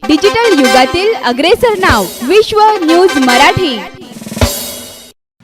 Digital युगातील अग्रेसर नाव विश्व न्यूज मराठी।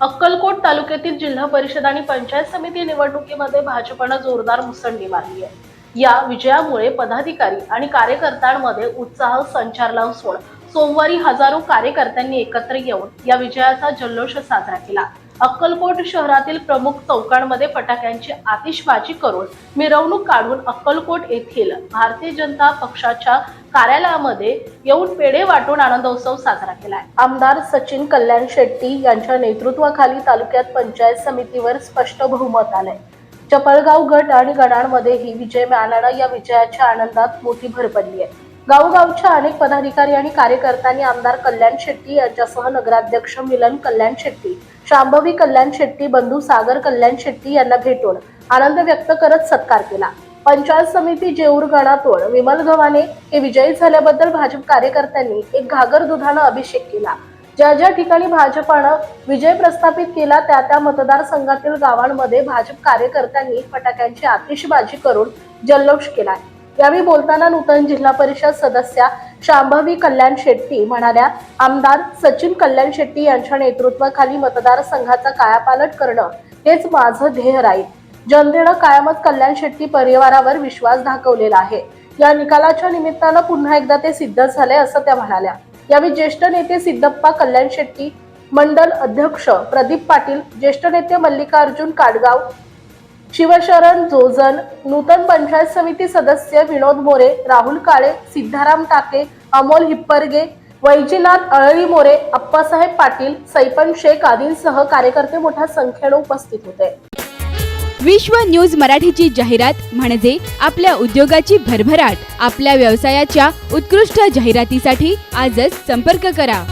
अक्कलकोट तालुक्यातील जिल्हा परिषद आणि पंचायत समिती निवडणुकीमध्ये भाजपने जोरदार मुसंडी मारली आहे। या विजयामुळे पदाधिकारी आणि कार्यकर्त्यांमध्ये उत्साह संचारला असून सोमवारी हजारो कार्यकर्त्यांनी एकत्र येऊन या विजयाचा जल्लोष साजरा केला। अक्कलकोट शहरातील प्रमुख चौकांमध्ये फटाक्यांची आतिषबाजी करून मिरवणूक काढून अक्कलकोट येथील भारतीय जनता पक्षाच्या कार्यालयामध्ये येऊन पेढे वाटून आनंदोत्सव साजरा केलाय। आमदार सचिन कल्याण शेट्टी यांच्या नेतृत्वाखाली तालुक्यात पंचायत समितीवर स्पष्ट बहुमत आलंय। चपळगाव गट आणि गणांमध्येही विजय मिळाल्याने या विजयाच्या आनंदात मोठी भर पडली आहे। गावगावच्या अनेक पदाधिकारी आणि कार्यकर्त्यांनी आमदार कल्याण शेट्टी यांच्यासह नगराध्यक्ष मिलन कल्याण शेट्टी, शांभवी कल्याण शेट्टी, बंधू सागर कल्याण शेट्टी यांना भेटून आनंद व्यक्त करत सत्कार केला। पंचायत समिती जेऊर गणातून विमल गव्हाणे हे विजयी झाल्याबद्दल भाजप कार्यकर्त्यांनी एक घागर दुधाने अभिषेक केला। ज्या ठिकाणी भाजपानं विजय प्रस्थापित केला त्या मतदारसंघातील गावांमध्ये भाजप कार्यकर्त्यांनी फटाक्यांची आतिषबाजी करून जल्लोष केलाय। यावेळी बोलताना नूतन जिल्हा परिषद सदस्या शांभवी कल्याण शेट्टी म्हणाल्या, आमदार सचिन कल्याण शेट्टी यांच्या नेतृत्वाखाली मतदारसंघाचा कायापालट करणं हेच माझं ध्येय राहील। जनतेनं कायमच कल्याण शेट्टी परिवारावर विश्वास दाखवलेला आहे। या निकालाच्या निमित्तानं पुन्हा एकदा ते सिद्ध झाले असं त्या म्हणाल्या। यावेळी ज्येष्ठ नेते सिद्धप्पा कल्याण शेट्टी, मंडल अध्यक्ष प्रदीप पाटील, ज्येष्ठ नेते मल्लिकार्जुन काडगाव, शिवशरण जोजन, नूतन पंचायत समिती सदस्य विनोद मोरे, राहुल काळे, सिद्धाराम टाके, अमोल हिप्परगे, वैजनाथ अळळी मोरे, अप्पासाहेब पाटील, सैपन शेख आदींसह कार्यकर्ते मोठ्या संख्येने उपस्थित होते। विश्व न्यूज मराठीची जाहिरात म्हणजे आपल्या उद्योगाची भरभराट। आपल्या व्यवसायाच्या उत्कृष्ट जाहिरातीसाठी आजच संपर्क करा।